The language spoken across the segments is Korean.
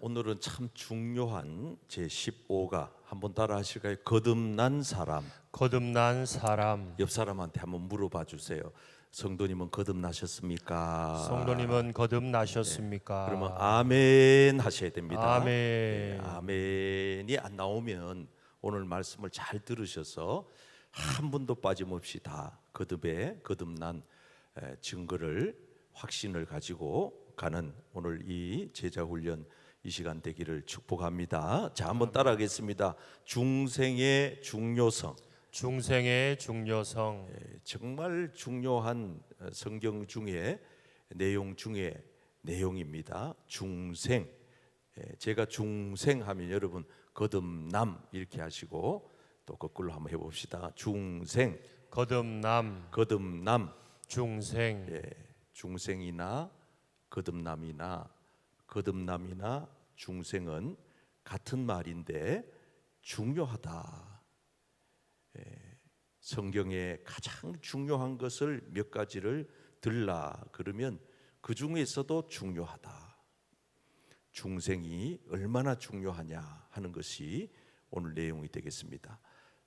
오늘은 참 중요한 제15가 한번 따라 하실까요? 거듭난 사람. 거듭난 사람. 옆 사람한테 한번 물어봐 주세요. 성도님은 거듭나셨습니까? 성도님은 거듭나셨습니까? 그러면 아멘 하셔야 됩니다. 아멘. 아멘이 안 나오면 오늘 말씀을 잘 들으셔서 한 분도 빠짐없이 다 거듭난 증거를 확신을 가지고 가는 오늘 이 제자훈련 이 시간 되기를 축복합니다. 자, 한번 따라하겠습니다. 중생의 중요성. 중생의 중요성. 정말 중요한 성경 중에 내용 중에 내용입니다. 중생. 제가 중생하면 여러분 거듭남 이렇게 하시고 또 거꾸로 한번 해봅시다. 중생. 거듭남. 중생. 중생이나 거듭남이나 중생은 같은 말인데 중요하다. 성경에 가장 중요한 것을 몇 가지를 들라 그러면 그 중에서도 중요하다. 중생이 얼마나 중요하냐 하는 것이 오늘 내용이 되겠습니다.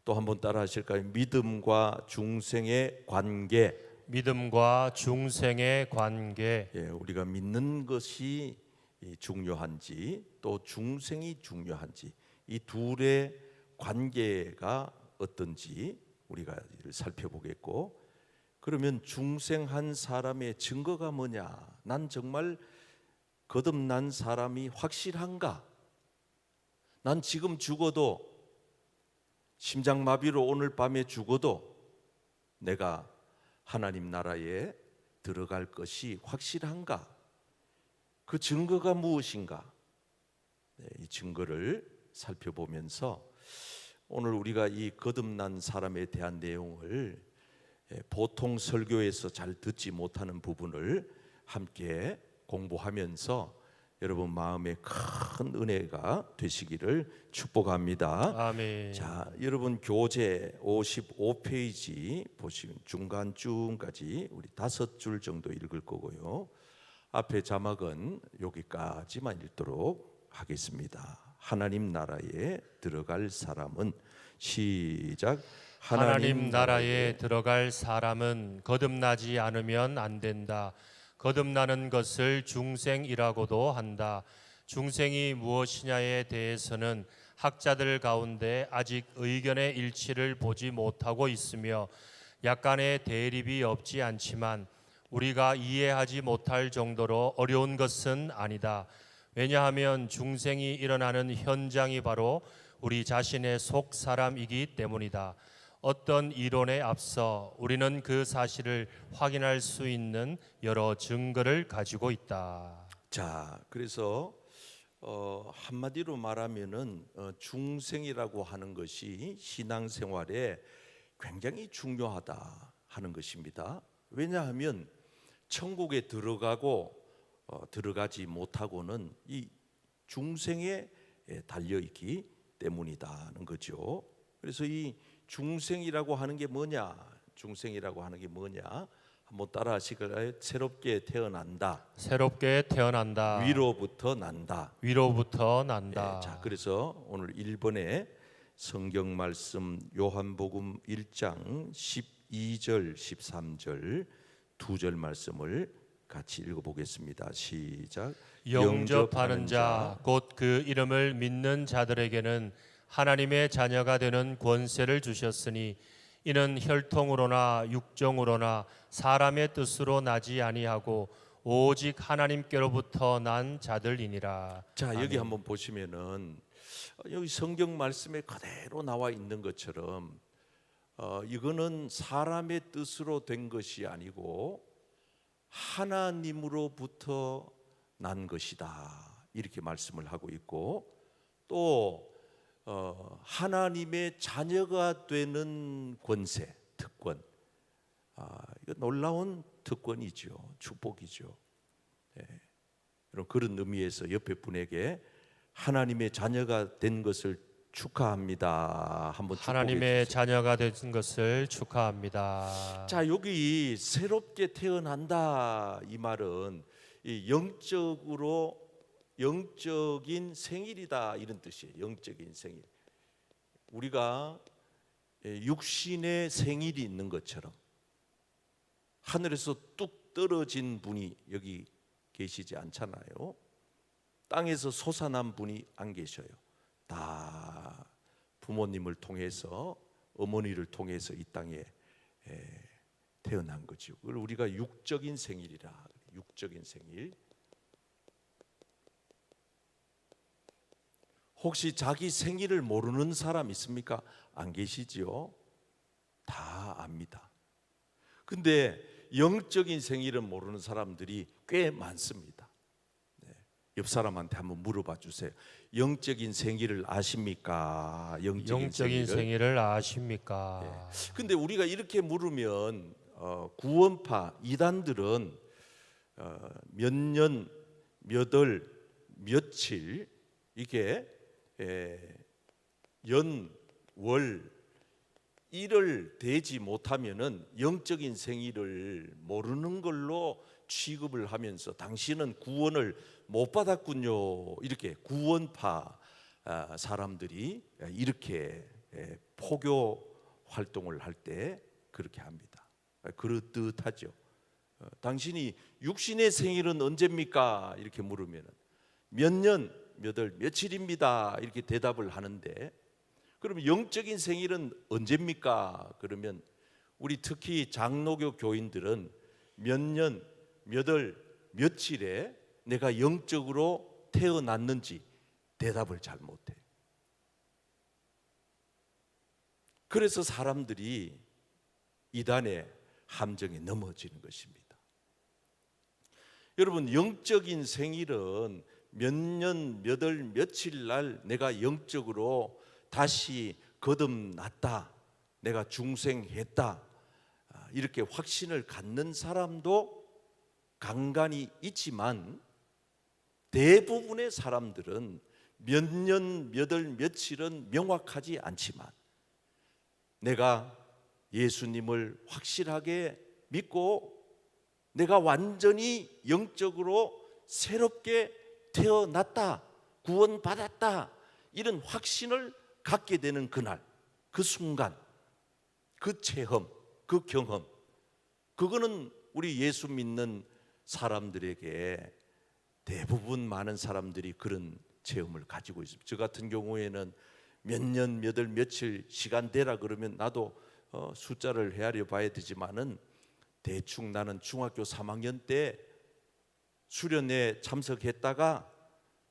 또 한번 따라 하실까요? 믿음과 중생의 관계. 믿음과 중생의 관계. 우리가 믿는 것이 중요한지 또 중생이 중요한지 이 둘의 관계가 어떤지 우리가 살펴보겠고, 그러면 중생한 사람의 증거가 뭐냐? 난 정말 거듭난 사람이 확실한가? 난 지금 죽어도, 심장마비로 오늘 밤에 죽어도 내가 하나님 나라에 들어갈 것이 확실한가? 그 증거가 무엇인가? 이 증거를 살펴보면서 오늘 우리가 이 거듭난 사람에 대한 내용을 보통 설교에서 잘 듣지 못하는 부분을 함께 공부하면서 여러분 마음에 큰 은혜가 되시기를 축복합니다. 아멘. 자, 여러분 교재 55페이지 보시면 중간쯤까지 우리 5줄 정도 읽을 거고요. 앞에 자막은 여기까지만 읽도록 하겠습니다. 하나님 나라에 들어갈 사람은 시작. 하나님 나라에 들어갈 사람은 거듭나지 않으면 안 된다. 거듭나는 것을 중생이라고도 한다. 중생이 무엇이냐에 대해서는 학자들 가운데 아직 의견의 일치를 보지 못하고 있으며 약간의 대립이 없지 않지만 우리가 이해하지 못할 정도로 어려운 것은 아니다. 왜냐하면 중생이 일어나는 현장이 바로 우리 자신의 속 사람이기 때문이다. 어떤 이론에 앞서 우리는 그 사실을 확인할 수 있는 여러 증거를 가지고 있다. 자, 그래서 한마디로 말하면은 중생이라고 하는 것이 신앙생활에 굉장히 중요하다 하는 것입니다. 왜냐하면 천국에 들어가지 못하고는 이 중생에 달려 있기 때문이다는 거죠. 그래서 이 중생이라고 하는 게 뭐냐? 중생이라고 하는 게 뭐냐? 한번 따라 하실까요? 새롭게 태어난다. 새롭게 태어난다. 위로부터 난다. 위로부터 난다. 자, 그래서 오늘 1번에 성경 말씀 요한복음 1장 12절 13절 두 절 말씀을 같이 읽어보겠습니다. 시작. 영접하는 자 곧 그 이름을 믿는 자들에게는 하나님의 자녀가 되는 권세를 주셨으니 이는 혈통으로나 육정으로나 사람의 뜻으로 나지 아니하고 오직 하나님께로부터 난 자들이니라. 자, 아멘. 여기 한번 보시면은 여기 성경 말씀에 그대로 나와 있는 것처럼 이거는 사람의 뜻으로 된 것이 아니고 하나님으로부터 난 것이다 이렇게 말씀을 하고 있고, 또 하나님의 자녀가 되는 권세, 특권, 이거 놀라운 특권이죠. 축복이죠. 그런 의미에서 옆에 분에게 하나님의 자녀가 된 것을 축하합니다. 한번 하나님의 자녀가 된 것을 축하합니다. 자, 여기 새롭게 태어난다 이 말은 이 영적으로 영적인 생일이다 이런 뜻이에요. 영적인 생일. 우리가 육신의 생일이 있는 것처럼 하늘에서 뚝 떨어진 분이 여기 계시지 않잖아요. 땅에서 솟아난 분이 안 계셔요. 다 부모님을 통해서, 어머니를 통해서 이 땅에 태어난 거죠. 그걸 우리가 육적인 생일이라. 육적인 생일. 혹시 자기 생일을 모르는 사람 있습니까? 안 계시지요? 다 압니다. 근데 영적인 생일은 모르는 사람들이 꽤 많습니다. 옆 사람한테 한번 물어봐 주세요. 영적인 생일을 아십니까? 영적인 생일을 아십니까? 근데 우리가 이렇게 물으면 구원파 이단들은 몇 년, 몇 월, 며칠 이게 연, 월, 일을 대지 못하면은 영적인 생일을 모르는 걸로 취급을 하면서 당신은 구원을 못 받았군요. 이렇게 구원파 사람들이 이렇게 포교 활동을 할 때 그렇게 합니다. 그렇듯하죠. 당신이 육신의 생일은 언제입니까? 이렇게 물으면 몇 년, 몇 월, 며칠입니다. 이렇게 대답을 하는데 그러면 영적인 생일은 언제입니까? 그러면 우리 특히 장로교 교인들은 몇 년, 몇 월, 며칠에 내가 영적으로 태어났는지 대답을 잘 못해. 그래서 사람들이 이단의 함정에 넘어지는 것입니다. 여러분, 영적인 생일은 몇 년, 몇 월, 며칠 날 내가 영적으로 다시 거듭났다, 내가 중생했다, 이렇게 확신을 갖는 사람도 간간히 있지만 대부분의 사람들은 몇 년, 몇 월, 며칠은 명확하지 않지만 내가 예수님을 확실하게 믿고 내가 완전히 영적으로 새롭게 태어났다, 구원받았다, 이런 확신을 갖게 되는 그날, 그 순간, 그 체험, 그 경험, 그거는 우리 예수 믿는 사람들에게 대부분 많은 사람들이 그런 체험을 가지고 있습니다. 저 같은 경우에는 몇 년, 몇 월, 며칠 시간 되라 그러면 나도 숫자를 헤아려 봐야 되지만은 대충 나는 중학교 3학년 때 수련회에 참석했다가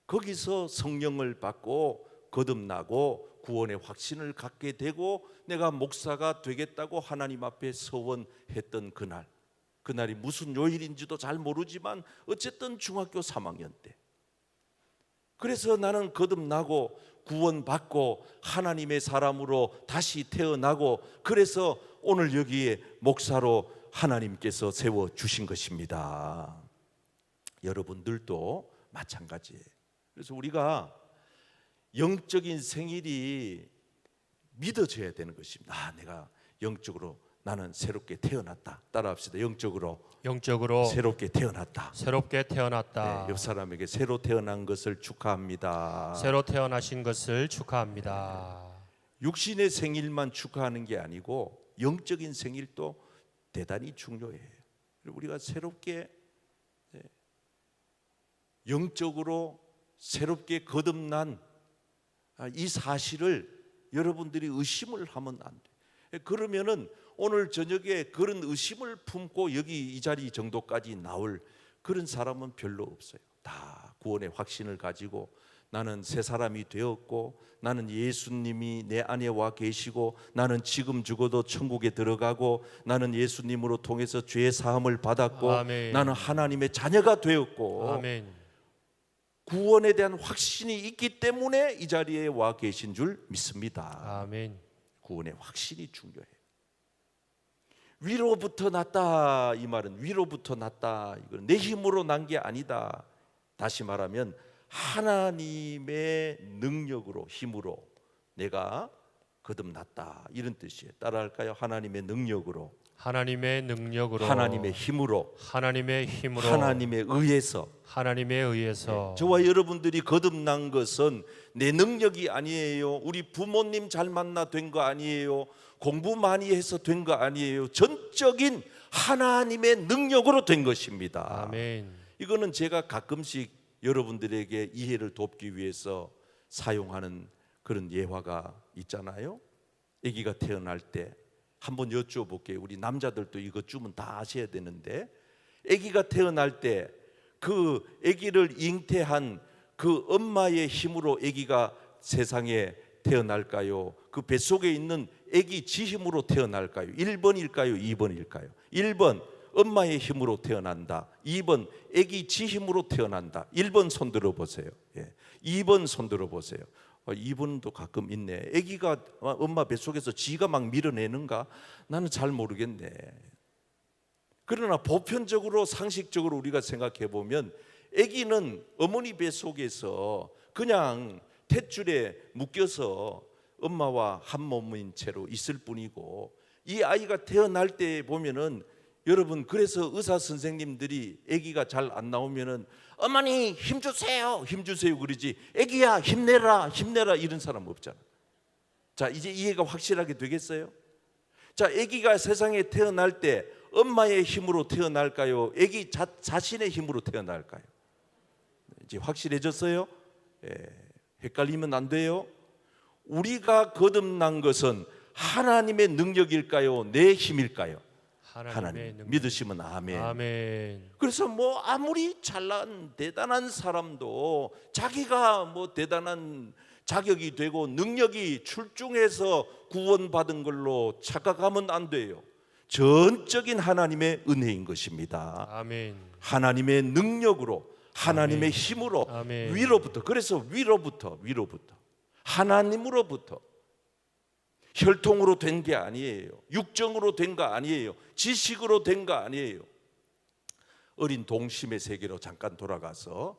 거기서 성령을 받고 거듭나고 구원의 확신을 갖게 되고 내가 목사가 되겠다고 하나님 앞에 서원했던 그날이 무슨 요일인지도 잘 모르지만 어쨌든 중학교 3학년 때, 그래서 나는 거듭나고 구원받고 하나님의 사람으로 다시 태어나고 그래서 오늘 여기에 목사로 하나님께서 세워주신 것입니다. 여러분들도 마찬가지예요. 그래서 우리가 영적인 생일이 믿어져야 되는 것입니다. 내가 영적으로 나는 새롭게 태어났다. 따라합시다. 영적으로 새롭게 태어났다. 새롭게 태어났다. 옆 사람에게 새로 태어난 것을 축하합니다. 새로 태어나신 것을 축하합니다. 육신의 생일만 축하하는 게 아니고 영적인 생일도 대단히 중요해요. 우리가 새롭게 영적으로 새롭게 거듭난 이 사실을 여러분들이 의심을 하면 안 돼. 그러면은 오늘 저녁에 그런 의심을 품고 여기 이 자리 정도까지 나올 그런 사람은 별로 없어요. 다 구원의 확신을 가지고 나는 새 사람이 되었고 나는 예수님이 내 안에 와 계시고 나는 지금 죽어도 천국에 들어가고 나는 예수님으로 통해서 죄 사함을 받았고 아멘. 나는 하나님의 자녀가 되었고 아멘. 구원에 대한 확신이 있기 때문에 이 자리에 와 계신 줄 믿습니다. 아멘. 구원의 확신이 중요해요. 위로부터 났다, 이 말은 위로부터 났다, 이건 내 힘으로 난 게 아니다. 다시 말하면 하나님의 능력으로, 힘으로 내가 거듭났다, 이런 뜻이에요. 따라할까요? 하나님의 능력으로, 하나님의 능력으로, 하나님의 힘으로, 하나님의 힘으로, 하나님에 의해서 하나님에 의해서 저와 여러분들이 거듭난 것은 내 능력이 아니에요. 우리 부모님 잘 만나 된 거 아니에요. 공부 많이 해서 된 거 아니에요. 전적인 하나님의 능력으로 된 것입니다. 아멘. 이거는 제가 가끔씩 여러분들에게 이해를 돕기 위해서 사용하는 그런 예화가 있잖아요. 아기가 태어날 때 한번 여쭤볼게요. 우리 남자들도 이것 주면 다 아셔야 되는데, 아기가 태어날 때 그 아기를 잉태한 그 엄마의 힘으로 아기가 세상에 태어날까요? 그 뱃속에 있는 아기 지 힘으로 태어날까요? 1번일까요? 2번일까요? 1번 엄마의 힘으로 태어난다. 2번 아기 지 힘으로 태어난다. 1번 손 들어보세요. 2번 손 들어보세요. 2번도 가끔 있네. 아기가 엄마 뱃속에서 지가 막 밀어내는가? 나는 잘 모르겠네. 그러나 보편적으로 상식적으로 우리가 생각해 보면 아기는 어머니 뱃속에서 그냥 탯줄에 묶여서 엄마와 한 몸인 채로 있을 뿐이고, 이 아이가 태어날 때 보면은 여러분, 그래서 의사 선생님들이 아기가 잘 안 나오면은 어머니 힘주세요 힘주세요 그러지, 아기야 힘내라 힘내라 이런 사람 없잖아. 자, 이제 이해가 확실하게 되겠어요? 자, 아기가 세상에 태어날 때 엄마의 힘으로 태어날까요? 아기 자신의 힘으로 태어날까요? 이제 확실해졌어요? 헷갈리면 안 돼요. 우리가 거듭난 것은 하나님의 능력일까요? 내 힘일까요? 하나님. 능력. 믿으시면 아멘. 아멘. 그래서 뭐 아무리 잘난 대단한 사람도 자기가 뭐 대단한 자격이 되고 능력이 출중해서 구원받은 걸로 착각하면 안 돼요. 전적인 하나님의 은혜인 것입니다. 아멘. 하나님의 능력으로, 하나님의 아멘. 힘으로, 아멘. 위로부터. 그래서 위로부터 하나님으로부터, 혈통으로 된 게 아니에요. 육정으로 된 거 아니에요. 지식으로 된 거 아니에요. 어린 동심의 세계로 잠깐 돌아가서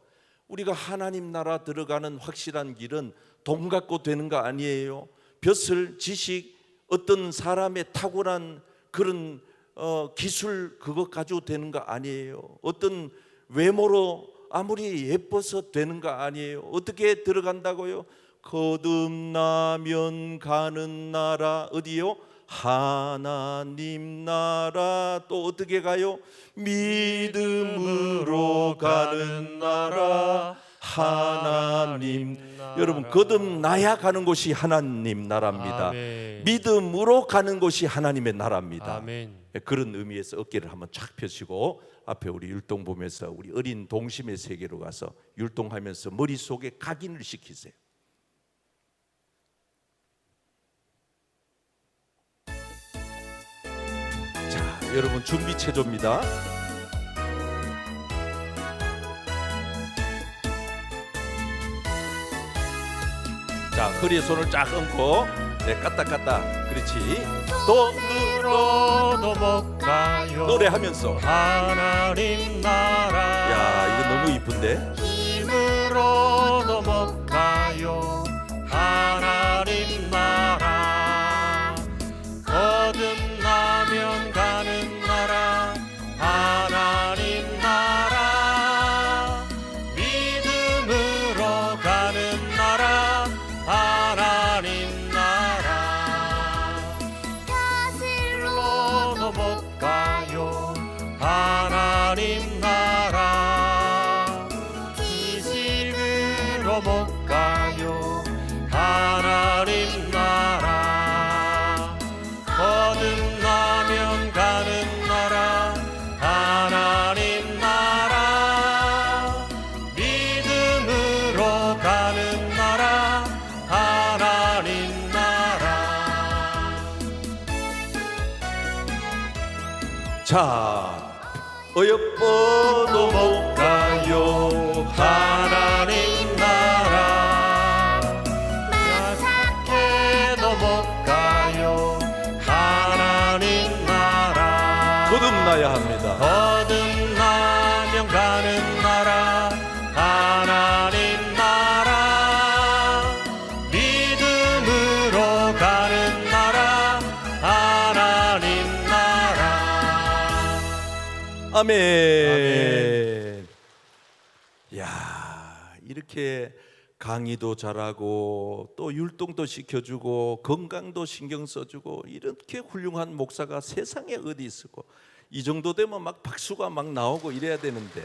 우리가 하나님 나라 들어가는 확실한 길은 돈 갖고 되는 거 아니에요. 벼슬, 지식, 어떤 사람의 탁월한 그런 기술, 그것 가지고 되는 거 아니에요. 어떤 외모로 아무리 예뻐서 되는 거 아니에요. 어떻게 들어간다고요? 거듭나면 가는 나라, 어디요? 하나님 나라. 또 어떻게 가요? 믿음으로 가는 나라, 하나님 나라. 여러분, 거듭나야 가는 곳이 하나님 나라입니다. 아멘. 믿음으로 가는 곳이 하나님의 나라입니다. 아멘. 그런 의미에서 어깨를 한번 착 펴시고 앞에 우리 율동 보면서 우리 어린 동심의 세계로 가서 율동하면서 머릿속에 각인을 시키세요. 자, 여러분 준비 체조입니다. 자, 허리에 손을 쫙 얹고 까딱 그렇지. 돈으로도 못 가요. 노래하면서. 하나님 나라. 야, 이거 너무 이쁜데. 힘으로도 못 가요. 하나님 나라. 거듭나면 가는 나라. 하나님 나라. 믿음으로 가는 나라. 하나님 나라. 가실로도 못 가요. 하나님 나라. 지식으로 못 가요. 하나님 나라. 거듭나면 가는 나라. 하나님 나라. 믿음으로 가는 나라. 하나님 나라. 자, 어여뻐도 못 가요. 하나님 나라. 약해도 못 가요. 하나님 나라. 거듭나야 합니다. 거듭나면 가는 나라. 하나님 나라. 믿음으로 가는 나라. 하나님 나라. 아멘. 야, 이렇게 강의도 잘하고 또 율동도 시켜주고 건강도 신경 써주고 이렇게 훌륭한 목사가 세상에 어디 있고, 이 정도 되면 막 박수가 막 나오고 이래야 되는데,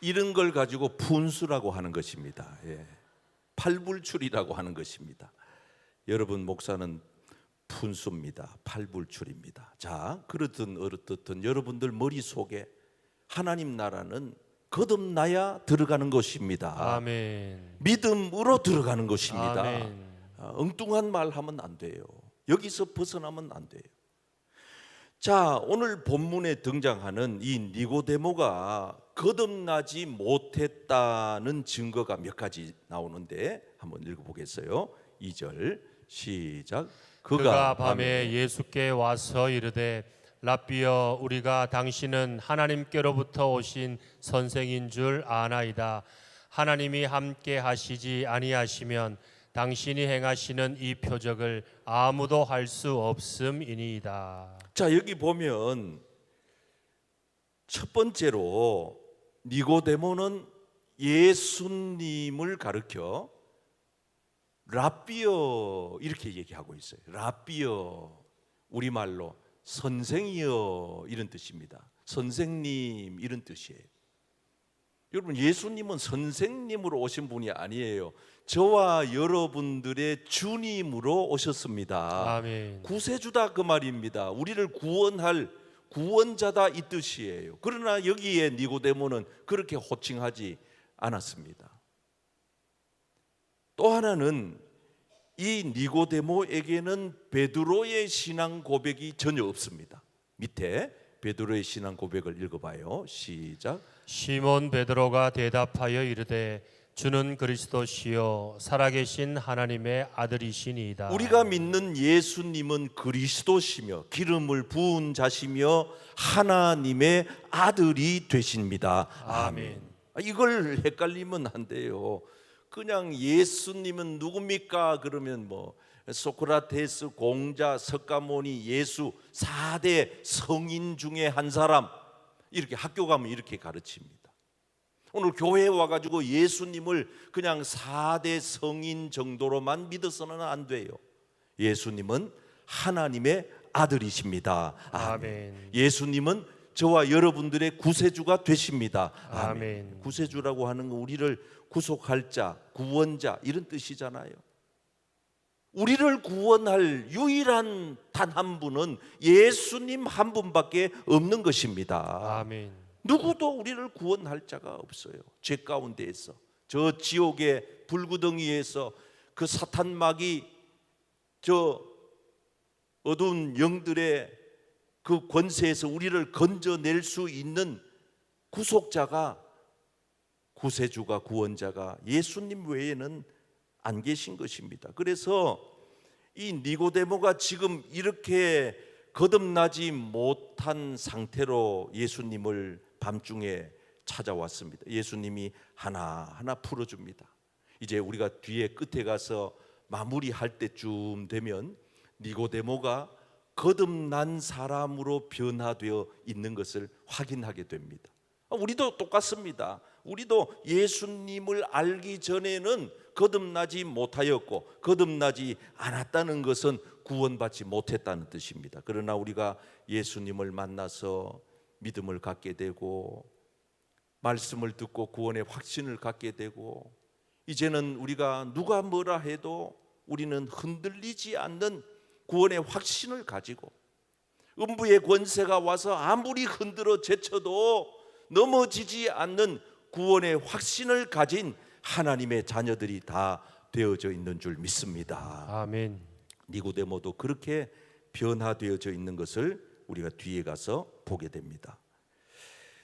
이런 걸 가지고 분수라고 하는 것입니다. 예. 팔불출이라고 하는 것입니다. 여러분, 목사는 분수입니다. 팔불출입니다. 자, 그렇든 어떻든 여러분들 머릿속에 하나님 나라는 거듭나야 들어가는 것입니다. 아멘. 믿음으로 들어가는 것입니다. 아멘. 엉뚱한 말 하면 안 돼요. 여기서 벗어나면 안 돼요. 자, 오늘 본문에 등장하는 이 니고데모가 거듭나지 못했다는 증거가 몇 가지 나오는데 한번 읽어보겠어요. 2절 시작. 그가 밤에 예수께 와서 이르되 랍비여, 우리가 당신은 하나님께로부터 오신 선생인 줄 아나이다. 하나님이 함께 하시지 아니하시면 당신이 행하시는 이 표적을 아무도 할 수 없음이니이다. 자, 여기 보면 첫 번째로 니고데모는 예수님을 가르쳐 랍비여 이렇게 얘기하고 있어요. 랍비여, 우리말로 선생이여 이런 뜻입니다. 선생님 이런 뜻이에요. 여러분, 예수님은 선생님으로 오신 분이 아니에요. 저와 여러분들의 주님으로 오셨습니다. 아멘. 구세주다 그 말입니다. 우리를 구원할 구원자다 이 뜻이에요. 그러나 여기에 니고데모는 그렇게 호칭하지 않았습니다. 또 하나는 이 니고데모에게는 베드로의 신앙 고백이 전혀 없습니다. 밑에 베드로의 신앙 고백을 읽어봐요. 시작. 시몬 베드로가 대답하여 이르되 주는 그리스도시요 살아계신 하나님의 아들이시니이다. 우리가 믿는 예수님은 그리스도시며 기름을 부은 자시며 하나님의 아들이 되십니다. 아멘. 이걸 헷갈리면 안 돼요. 그냥 예수님은 누굽니까? 그러면 뭐 소크라테스, 공자, 석가모니, 예수 4대 성인 중에 한 사람, 이렇게 학교 가면 이렇게 가르칩니다. 오늘 교회에 와가지고 예수님을 그냥 4대 성인 정도로만 믿어서는 안 돼요. 예수님은 하나님의 아들이십니다. 아멘. 예수님은 저와 여러분들의 구세주가 되십니다. 아멘. 구세주라고 하는 건 우리를 구속할 자, 구원자 이런 뜻이잖아요. 우리를 구원할 유일한 단 한 분은 예수님 한 분밖에 없는 것입니다. 아멘. 누구도 우리를 구원할 자가 없어요. 죄 가운데에서, 저 지옥의 불구덩이에서, 그 사탄마귀, 저 어두운 영들의 그 권세에서 우리를 건져낼 수 있는 구속자가, 구세주가, 구원자가 예수님 외에는 안 계신 것입니다. 그래서 이 니고데모가 지금 이렇게 거듭나지 못한 상태로 예수님을 밤중에 찾아왔습니다. 예수님이 하나하나 풀어줍니다. 이제 우리가 뒤에 끝에 가서 마무리할 때쯤 되면 니고데모가 거듭난 사람으로 변화되어 있는 것을 확인하게 됩니다. 우리도 똑같습니다. 우리도 예수님을 알기 전에는 거듭나지 못하였고 거듭나지 않았다는 것은 구원받지 못했다는 뜻입니다. 그러나 우리가 예수님을 만나서 믿음을 갖게 되고 말씀을 듣고 구원의 확신을 갖게 되고, 이제는 우리가 누가 뭐라 해도 우리는 흔들리지 않는 구원의 확신을 가지고, 음부의 권세가 와서 아무리 흔들어 제쳐도 넘어지지 않는 구원의 확신을 가진 하나님의 자녀들이 다 되어져 있는 줄 믿습니다. 아멘. 니고데모도 그렇게 변화되어져 있는 것을 우리가 뒤에 가서 보게 됩니다.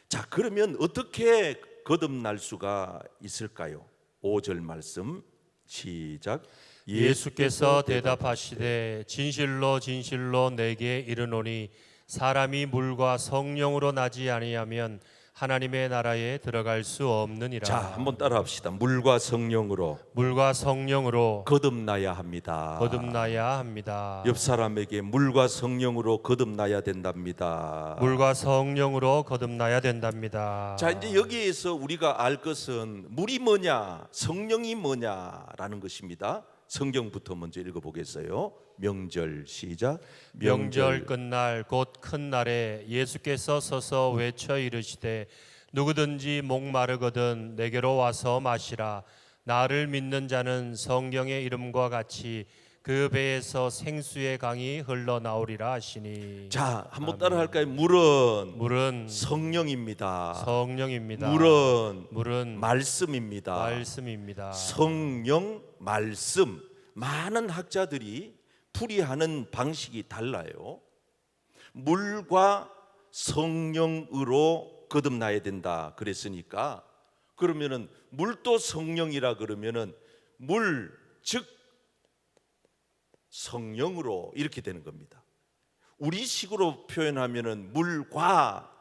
자, 그러면 어떻게 거듭날 수가 있을까요? 5절 말씀 시작. 예수께서 대답하시되 진실로 진실로 내게 이르노니 사람이 물과 성령으로 나지 아니하면 하나님의 나라에 들어갈 수 없느니라. 자, 한번 따라합시다. 물과 성령으로 물과 성령으로 거듭나야 합니다. 거듭나야 합니다. 옆 사람에게 물과 성령으로 거듭나야 된답니다. 물과 성령으로 거듭나야 된답니다. 자, 이제 여기에서 우리가 알 것은 물이 뭐냐, 성령이 뭐냐라는 것입니다. 성경부터 먼저 읽어보겠어요. 명절 시작. 명절 끝날 곧 큰 날에 예수께서 서서 외쳐 이르시되 누구든지 목마르거든 내게로 와서 마시라. 나를 믿는 자는 성경의 이름과 같이 그 배에서 생수의 강이 흘러나오리라 하시니. 자, 한번 아멘. 따라할까요? 물은 성령입니다. 물은 말씀입니다. 말씀입니다. 성령, 말씀. 많은 학자들이 풀이하는 방식이 달라요. 물과 성령으로 거듭나야 된다 그랬으니까, 그러면은 물도 성령이라 그러면은 물, 즉 성령으로 이렇게 되는 겁니다. 우리식으로 표현하면은 물과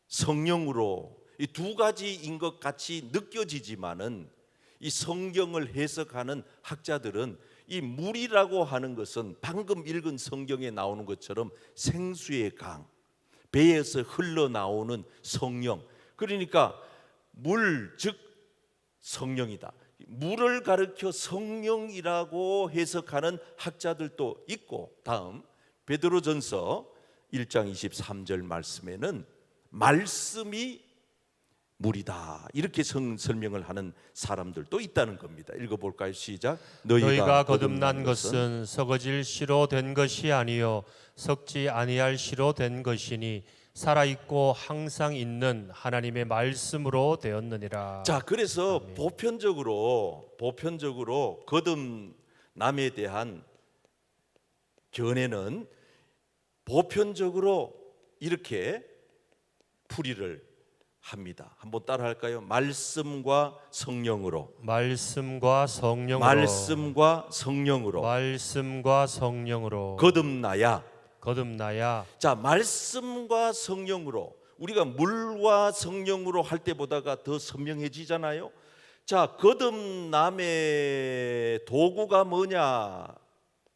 성령으로 이 두 가지인 것 같이 느껴지지만은 이 성경을 해석하는 학자들은 이 물이라고 하는 것은 방금 읽은 성경에 나오는 것처럼 생수의 강, 배에서 흘러나오는 성령. 그러니까 물, 즉 성령이다. 물을 가르쳐 성령이라고 해석하는 학자들도 있고, 다음 베드로전서 1장 23절 말씀에는 말씀이 물이다 이렇게 설명을 하는 사람들도 있다는 겁니다. 읽어볼까요? 시작. 너희가 거듭난 것은 썩어질 씨로 된 것이 아니요 썩지 아니할 씨로 된 것이니 살아있고 항상 있는 하나님의 말씀으로 되었느니라. 자, 그래서 아멘. 보편적으로 거듭남에 대한 견해는 보편적으로 이렇게 풀이를 합니다. 한번 따라할까요? 말씀과 성령으로. 말씀과 성령으로. 말씀과 성령으로. 말씀과 성령으로. 거듭나야. 자, 말씀과 성령으로. 우리가 물과 성령으로 할 때보다가 더 선명해지잖아요. 자, 거듭남의 도구가 뭐냐?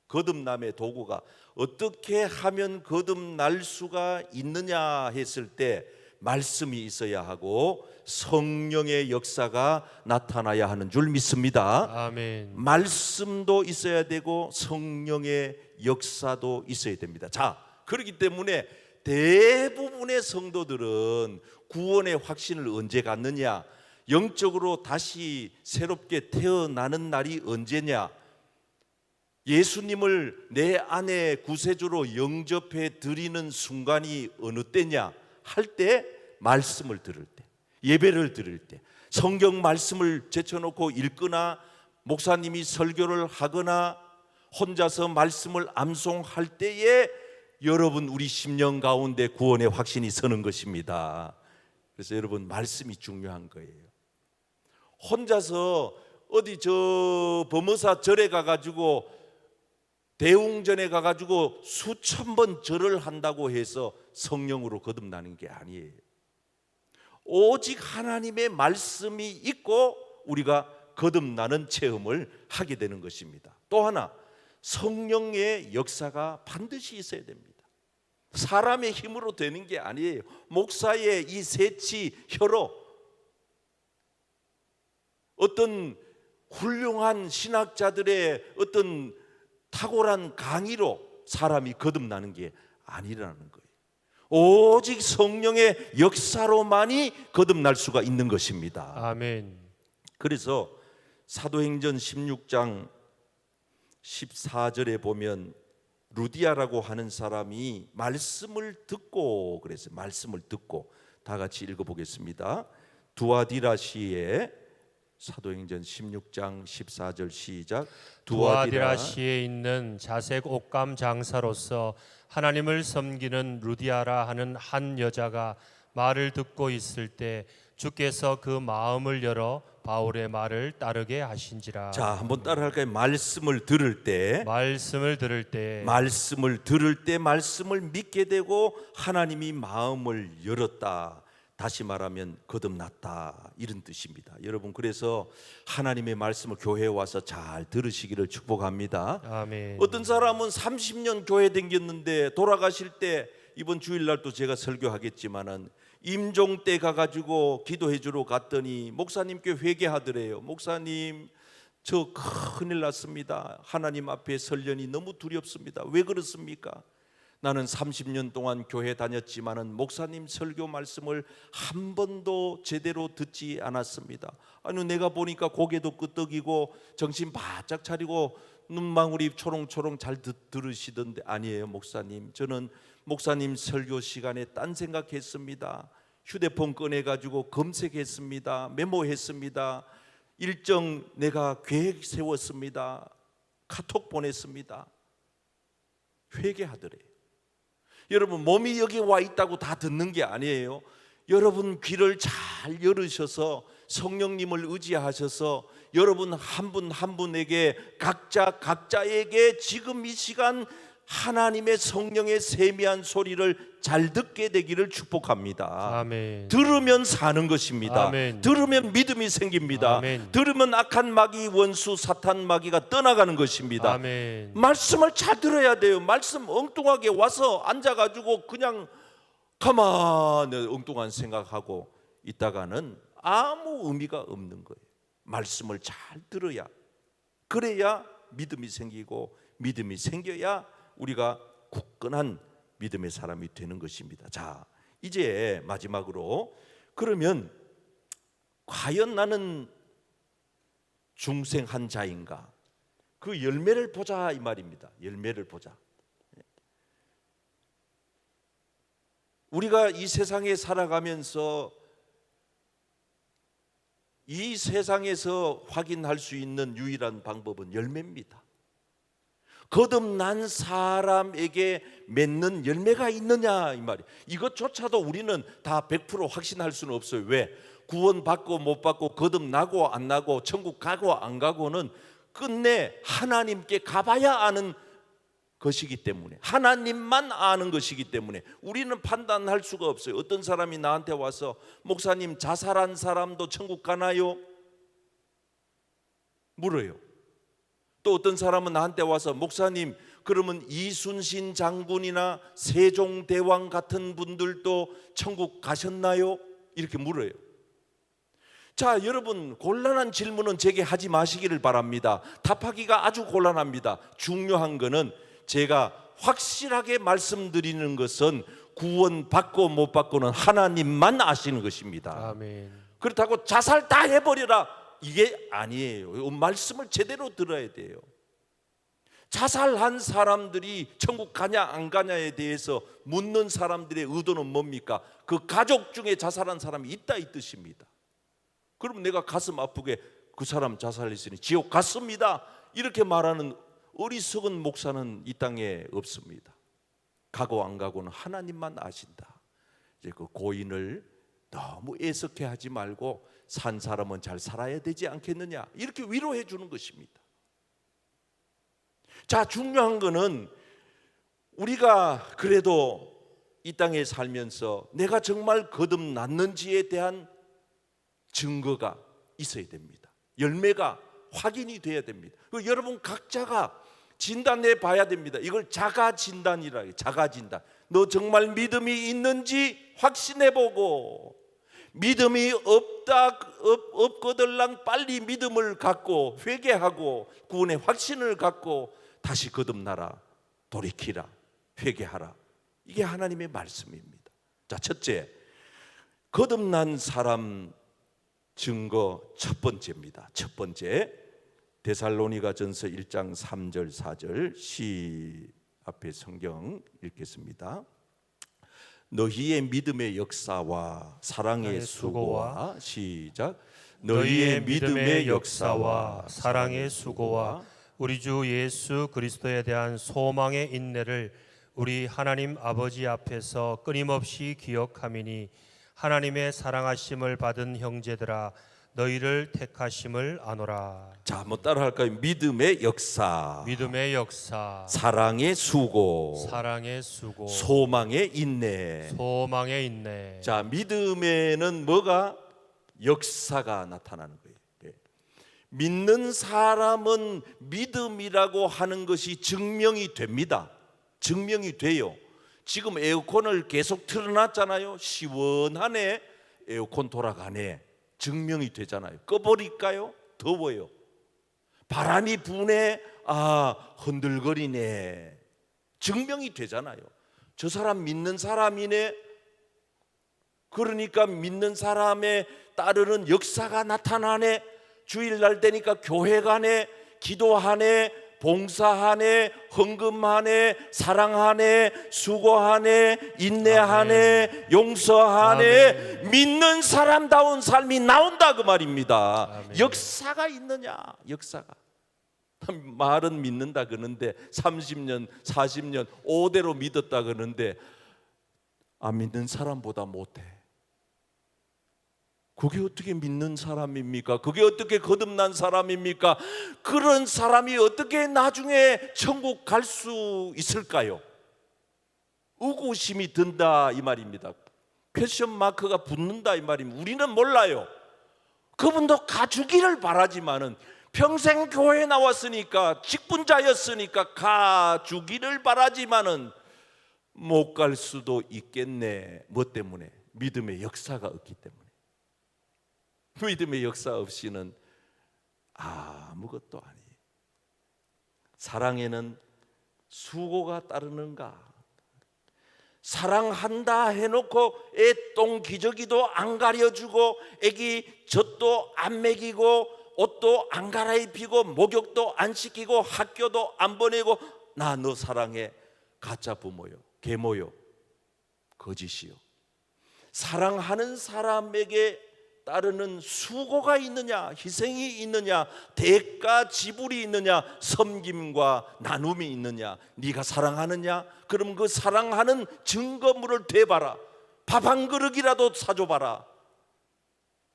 거듭남의 도구가 어떻게 하면 거듭날 수가 있느냐 했을 때 말씀이 있어야 하고 성령의 역사가 나타나야 하는 줄 믿습니다. 아멘. 말씀도 있어야 되고 성령의 역사도 있어야 됩니다. 자, 그렇기 때문에 대부분의 성도들은 구원의 확신을 언제 갖느냐, 영적으로 다시 새롭게 태어나는 날이 언제냐, 예수님을 내 안에 구세주로 영접해 드리는 순간이 어느 때냐 할 때, 말씀을 들을 때, 예배를 들을 때, 성경 말씀을 제쳐놓고 읽거나 목사님이 설교를 하거나 혼자서 말씀을 암송할 때에 여러분 우리 심령 가운데 구원의 확신이 서는 것입니다. 그래서 여러분 말씀이 중요한 거예요. 혼자서 어디 저 범어사 절에 가가지고 대웅전에 가가지고 수천 번 절을 한다고 해서 성령으로 거듭나는 게 아니에요. 오직 하나님의 말씀이 있고 우리가 거듭나는 체험을 하게 되는 것입니다. 또 하나, 성령의 역사가 반드시 있어야 됩니다. 사람의 힘으로 되는 게 아니에요. 목사의 이 세치 혀로, 어떤 훌륭한 신학자들의 어떤 탁월한 강의로 사람이 거듭나는 게 아니라는 거예요. 오직 성령의 역사로만이 거듭날 수가 있는 것입니다. 아멘. 그래서 사도행전 16장 14절에 보면 루디아라고 하는 사람이 말씀을 듣고, 그래서 말씀을 듣고, 다 같이 읽어보겠습니다. 두아디라시의 사도행전 16장 14절 시작. 두아디라시에 있는 자색 옷감 장사로서 하나님을 섬기는 루디아라 하는 한 여자가 말을 듣고 있을 때 주께서 그 마음을 열어 바울의 말을 따르게 하신지라. 자, 한번 따라할까요? 말씀을 들을 때, 말씀을 들을 때, 말씀을 믿게 되고 하나님이 마음을 열었다. 다시 말하면 거듭났다 이런 뜻입니다. 여러분, 그래서 하나님의 말씀을 교회에 와서 잘 들으시기를 축복합니다. 아멘. 어떤 사람은 30년 교회 다녔는데 돌아가실 때, 이번 주일날도 제가 설교하겠지만은 임종 때 가가지고 기도해 주러 갔더니 목사님께 회개하더래요. 목사님, 저 큰일 났습니다. 하나님 앞에 설련이 너무 두렵습니다. 왜 그렇습니까? 나는 30년 동안 교회 다녔지만은 목사님 설교 말씀을 한 번도 제대로 듣지 않았습니다. 아니, 내가 보니까 고개도 끄덕이고 정신 바짝 차리고 눈망울이 초롱초롱 잘 들으시던데. 아니에요 목사님, 저는 목사님 설교 시간에 딴 생각했습니다. 휴대폰 꺼내가지고 검색했습니다. 메모했습니다. 일정 내가 계획 세웠습니다. 카톡 보냈습니다. 회개하더래요. 여러분, 몸이 여기 와 있다고 다 듣는 게 아니에요. 여러분 귀를 잘 열으셔서 성령님을 의지하셔서 여러분 한 분 한 분에게 각자에게 지금 이 시간 하나님의 성령의 세미한 소리를 잘 듣게 되기를 축복합니다. 아멘. 들으면 사는 것입니다. 아멘. 들으면 믿음이 생깁니다. 아멘. 들으면 악한 마귀 원수 사탄 마귀가 떠나가는 것입니다. 아멘. 말씀을 잘 들어야 돼요. 말씀 엉뚱하게 와서 앉아가지고 그냥 가만히 엉뚱한 생각하고 있다가는 아무 의미가 없는 거예요. 말씀을 잘 들어야, 그래야 믿음이 생기고, 믿음이 생겨야 우리가 굳건한 믿음의 사람이 되는 것입니다. 자, 이제 마지막으로, 그러면 과연 나는 중생한 자인가? 그 열매를 보자 이 말입니다. 열매를 보자. 우리가 이 세상에 살아가면서 이 세상에서 확인할 수 있는 유일한 방법은 열매입니다. 거듭난 사람에게 맺는 열매가 있느냐 이 말이에요. 이것조차도 우리는 다 100% 확신할 수는 없어요. 왜? 구원받고 못 받고, 거듭나고 안 나고, 천국 가고 안 가고는 끝내 하나님께 가봐야 아는 것이기 때문에, 하나님만 아는 것이기 때문에 우리는 판단할 수가 없어요. 어떤 사람이 나한테 와서 목사님, 자살한 사람도 천국 가나요? 물어요. 또 어떤 사람은 나한테 와서 목사님, 그러면 이순신 장군이나 세종대왕 같은 분들도 천국 가셨나요? 이렇게 물어요. 자, 여러분, 곤란한 질문은 제게 하지 마시기를 바랍니다. 답하기가 아주 곤란합니다. 중요한 것은, 제가 확실하게 말씀드리는 것은 구원받고 못 받고는 하나님만 아시는 것입니다. 아멘. 그렇다고 자살 다 해버려라, 이게 아니에요. 말씀을 제대로 들어야 돼요. 자살한 사람들이 천국 가냐 안 가냐에 대해서 묻는 사람들의 의도는 뭡니까? 그 가족 중에 자살한 사람이 있다 이 뜻입니다. 그럼 내가 가슴 아프게 그 사람 자살했으니 지옥 갔습니다, 이렇게 말하는 어리석은 목사는 이 땅에 없습니다. 가고 안 가고는 하나님만 아신다. 이제 그 고인을 너무 애석해 하지 말고 산 사람은 잘 살아야 되지 않겠느냐, 이렇게 위로해 주는 것입니다. 자, 중요한 거는 우리가 그래도 이 땅에 살면서 내가 정말 거듭났는지에 대한 증거가 있어야 됩니다. 열매가 확인이 돼야 됩니다. 여러분 각자가 진단해 봐야 됩니다. 이걸 자가 진단이라 해요. 자가 진단. 너 정말 믿음이 있는지 확신해 보고, 믿음이 없거들랑 빨리 믿음을 갖고 회개하고 구원의 확신을 갖고 다시 거듭나라, 돌이키라, 회개하라. 이게 하나님의 말씀입니다. 자, 첫째, 거듭난 사람 증거 첫 번째입니다. 첫 번째, 데살로니가전서 1장 3절 4절 앞에 성경 읽겠습니다. 너희의 믿음의 역사와 사랑의 수고와, 시작. 너희의 믿음의 역사와 사랑의 수고와 우리 주 예수 그리스도에 대한 소망의 인내를 우리 하나님 아버지 앞에서 끊임없이 기억하미니, 하나님의 사랑하심을 받은 형제들아, 너희를 택하심을 아노라. 자, 한번 따라할까요? 믿음의 역사, 믿음의 역사, 사랑의 수고, 사랑의 수고, 소망의 인내. 소망의 인내. 자, 믿음에는 뭐가 역사가 나타나는 거예요. 예. 믿는 사람은 믿음이라고 하는 것이 증명이 됩니다. 증명이 돼요. 지금 에어컨을 계속 틀어놨잖아요. 시원하네. 에어컨 돌아가네. 증명이 되잖아요. 꺼버릴까요? 더워요. 바람이 부네. 흔들거리네. 증명이 되잖아요. 저 사람 믿는 사람이네. 그러니까 믿는 사람에 따르는 역사가 나타나네. 주일날 되니까 교회 가네, 기도하네, 봉사하네, 헌금하네, 사랑하네, 수고하네, 인내하네, 용서하네. 아멘. 믿는 사람다운 삶이 나온다 그 말입니다. 아멘. 역사가 있느냐? 역사가. 말은 믿는다 그러는데 30년, 40년 5대로 믿었다 그러는데 안 믿는 사람보다 못해. 그게 어떻게 믿는 사람입니까? 그게 어떻게 거듭난 사람입니까? 그런 사람이 어떻게 나중에 천국 갈 수 있을까요? 의구심이 든다 이 말입니다. 퀘스천 마크가 붙는다 이 말입니다. 우리는 몰라요. 그분도 가주기를 바라지만은 평생 교회 나왔으니까 직분자였으니까 가주기를 바라지만은 못 갈 수도 있겠네. 뭐 때문에? 믿음의 역사가 없기 때문에. 믿음의 역사 없이는 아무것도 아니에요. 사랑에는 수고가 따르는가? 사랑한다 해놓고 애 똥 기저귀도 안 가려주고 애기 젖도 안 먹이고 옷도 안 갈아입히고 목욕도 안 시키고 학교도 안 보내고 나 너 사랑해. 가짜 부모요, 계모요, 거짓이요. 사랑하는 사람에게 따르는 수고가 있느냐, 희생이 있느냐, 대가 지불이 있느냐, 섬김과 나눔이 있느냐. 네가 사랑하느냐? 그럼 그 사랑하는 증거물을 대봐라. 밥 한 그릇이라도 사줘봐라.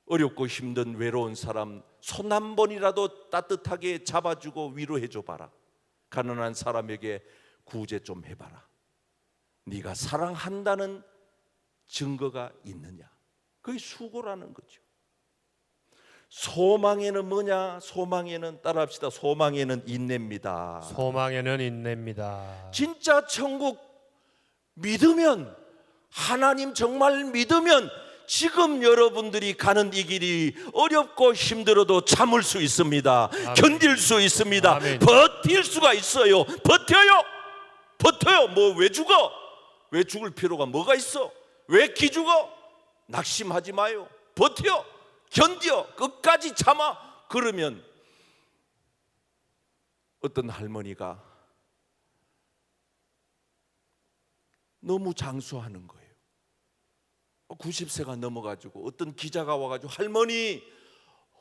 어렵고 힘든 외로운 사람 손 한 번이라도 따뜻하게 잡아주고 위로해줘봐라. 가난한 사람에게 구제 좀 해봐라. 네가 사랑한다는 증거가 있느냐? 그게 수고라는 거죠. 소망에는 뭐냐? 소망에는 따라합시다. 소망에는 인내입니다. 소망에는 인내입니다. 진짜 천국 믿으면, 하나님 정말 믿으면 지금 여러분들이 가는 이 길이 어렵고 힘들어도 참을 수 있습니다. 아멘. 견딜 수 있습니다. 아멘. 버틸 수가 있어요. 버텨요. 뭐 왜 죽어? 왜 죽을 필요가 뭐가 있어? 왜 기죽어? 낙심하지 마요. 버텨, 견뎌, 끝까지 참아. 그러면 어떤 할머니가 너무 장수하는 거예요. 90세가 넘어가지고 어떤 기자가 와가지고 할머니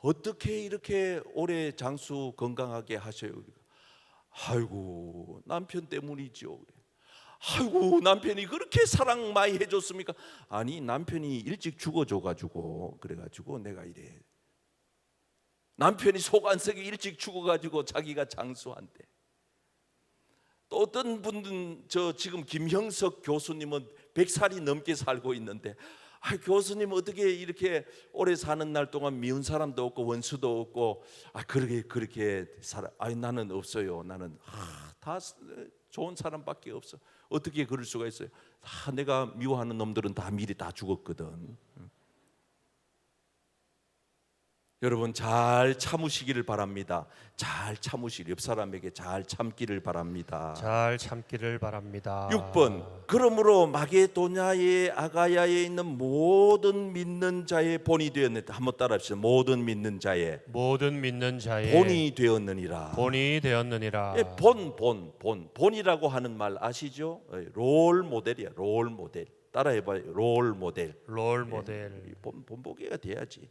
어떻게 이렇게 오래 장수 건강하게 하셔요? 아이고 남편 때문이죠. 아이고 남편이 그렇게 사랑 많이 해줬습니까? 아니 남편이 일찍 죽어줘가지고 그래가지고 내가 이래. 남편이 속 안 썩이 일찍 죽어가지고 자기가 장수한대. 또 어떤 분은 저 지금 김형석 교수님은 100살이 넘게 살고 있는데 교수님 어떻게 이렇게 오래 사는 날 동안 미운 사람도 없고 원수도 없고 그렇게 살아. 나는 없어요. 나는 다 좋은 사람밖에 없어. 어떻게 그럴 수가 있어요? 내가 미워하는 놈들은 다 미리 다 죽었거든. 여러분 잘 참으시기를 바랍니다. 잘 참으시길, 옆 사람에게 잘 참기를 바랍니다. 잘 참기를 바랍니다. 6번 그러므로 마게도냐에 아가야에 있는 모든 믿는 자의 본이 되었느니라. 한번 따라합시다. 모든 믿는 자의 본이 되었느니라. 본이 되었느니라. 본이라고 하는 말 아시죠? 롤 모델이야. 롤 모델. 따라해봐요. 롤 모델. 본보기가 돼야지.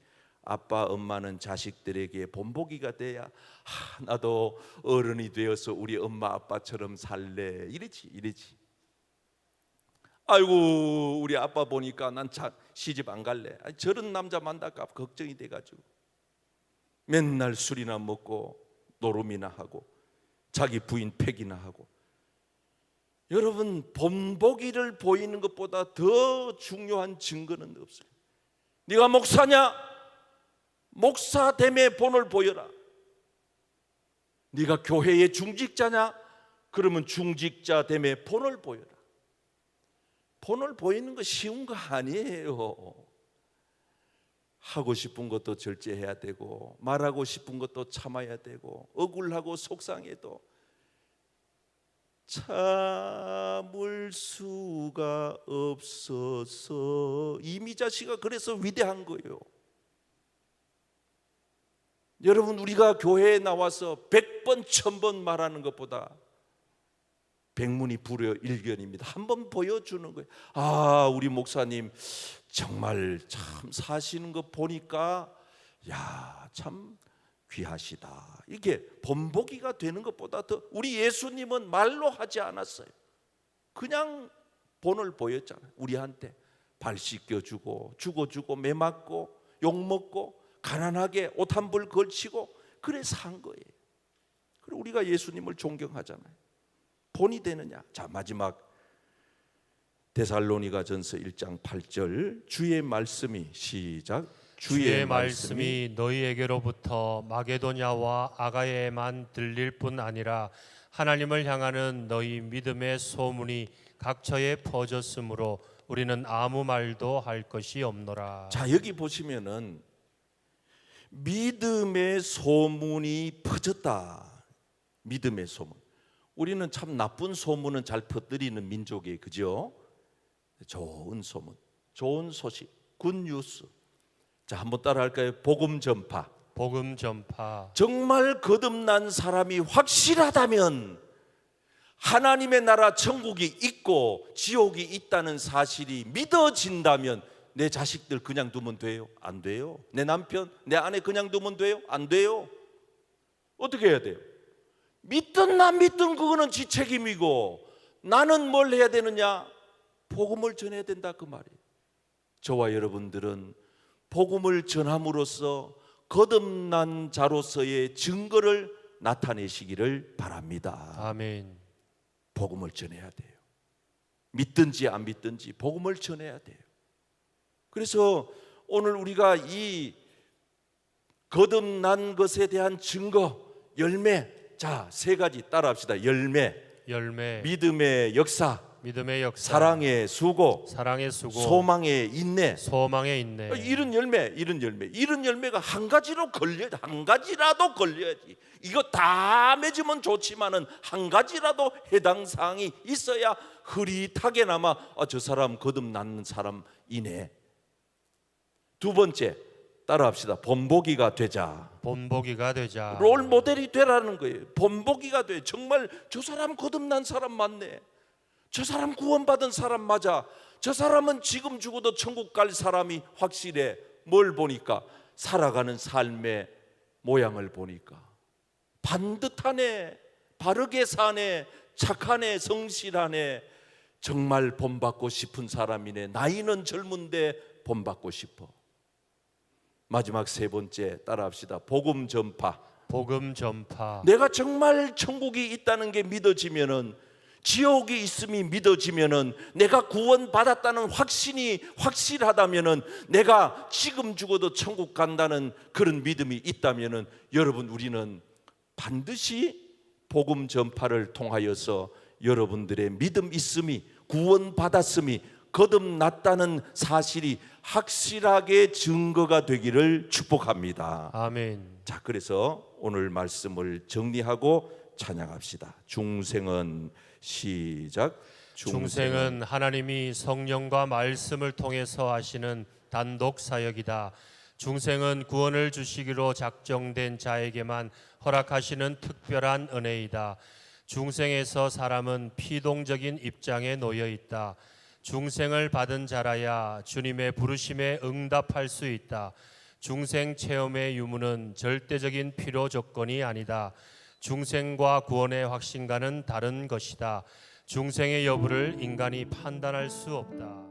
아빠 엄마는 자식들에게 본보기가 돼야 나도 어른이 되어서 우리 엄마 아빠처럼 살래. 이러지. 아이고 우리 아빠 보니까 난 시집 안 갈래. 저런 남자 만날까 걱정이 돼가지고 맨날 술이나 먹고 노름이나 하고 자기 부인 패기나 하고. 여러분, 본보기를 보이는 것보다 더 중요한 증거는 없어요. 네가 목사냐? 목사됨의 본을 보여라. 네가 교회의 중직자냐? 그러면 중직자됨의 본을 보여라. 본을 보이는 거 쉬운 거 아니에요. 하고 싶은 것도 절제해야 되고, 말하고 싶은 것도 참아야 되고, 억울하고 속상해도 참을 수가 없어서. 이미자 씨가 그래서 위대한 거예요. 여러분, 우리가 교회에 나와서 100번 1000번 말하는 것보다 백문이 불여일견입니다. 한번 보여주는 거예요. 아, 우리 목사님 정말 참 사시는 거 보니까 야, 참 귀하시다. 이게 본보기가 되는 것보다 더, 우리 예수님은 말로 하지 않았어요. 그냥 본을 보였잖아요. 우리한테 발 씻겨주고 죽어주고 매 맞고 욕먹고 가난하게 옷 한 벌 걸치고 그래 산 거예요. 그리고 우리가 예수님을 존경하잖아요. 본이 되느냐? 자, 마지막 데살로니가전서 1장 8절, 주의 말씀이, 시작. 주의 말씀이 너희에게로부터 마게도냐와 아가야에만 들릴 뿐 아니라 하나님을 향하는 너희 믿음의 소문이 각처에 퍼졌으므로 우리는 아무 말도 할 것이 없노라. 자, 여기 보시면은 믿음의 소문이 퍼졌다. 믿음의 소문. 우리는 참 나쁜 소문은 잘 퍼뜨리는 민족이에요. 그죠? 좋은 소문, 좋은 소식, 굿뉴스. 자, 한번 따라 할까요? 복음 전파. 복음 전파. 정말 거듭난 사람이 확실하다면, 하나님의 나라 천국이 있고 지옥이 있다는 사실이 믿어진다면 내 자식들 그냥 두면 돼요? 안 돼요. 내 남편, 내 아내 그냥 두면 돼요? 안 돼요. 어떻게 해야 돼요? 믿든 안 믿든 그거는 지 책임이고, 나는 뭘 해야 되느냐? 복음을 전해야 된다, 그 말이에요. 저와 여러분들은 복음을 전함으로써 거듭난 자로서의 증거를 나타내시기를 바랍니다. 아멘. 복음을 전해야 돼요. 믿든지 안 믿든지 복음을 전해야 돼요. 그래서 오늘 우리가 이 거듭난 것에 대한 증거, 열매, 자, 3가지 따라합시다. 열매, 믿음의 역사, 사랑의 수고, 소망의 인내. 이런 열매가 한 가지라도 걸려야지. 이거 다 맺으면 좋지만은 한 가지라도 해당 사항이 있어야 흐릿하게나마 저 사람 거듭난 사람이네. 2번째, 따라합시다. 본보기가 되자. 롤 모델이 되라는 거예요. 본보기가 돼. 정말 저 사람 거듭난 사람 맞네. 저 사람 구원받은 사람 맞아. 저 사람은 지금 죽어도 천국 갈 사람이 확실해. 뭘 보니까? 살아가는 삶의 모양을 보니까 반듯하네, 바르게 사네, 착하네, 성실하네. 정말 본받고 싶은 사람이네. 나이는 젊은데 본받고 싶어. 마지막 3번째, 따라합시다. 복음 전파. 내가 정말 천국이 있다는 게 믿어지면은, 지옥이 있음이 믿어지면은, 내가 구원받았다는 확신이 확실하다면은, 내가 지금 죽어도 천국 간다는 그런 믿음이 있다면은, 여러분, 우리는 반드시 복음 전파를 통하여서 여러분들의 믿음 있음이, 구원받았음이, 거듭났다는 사실이 확실하게 증거가 되기를 축복합니다. 아멘. 자, 그래서 오늘 말씀을 정리하고 찬양합시다. 중생은, 시작. 중생은 하나님이 성령과 말씀을 통해서 하시는 단독 사역이다. 중생은 구원을 주시기로 작정된 자에게만 허락하시는 특별한 은혜이다. 중생에서 사람은 피동적인 입장에 놓여 있다. 중생을 받은 자라야 주님의 부르심에 응답할 수 있다. 중생 체험의 유무는 절대적인 필요 조건이 아니다. 중생과 구원의 확신과는 다른 것이다. 중생의 여부를 인간이 판단할 수 없다.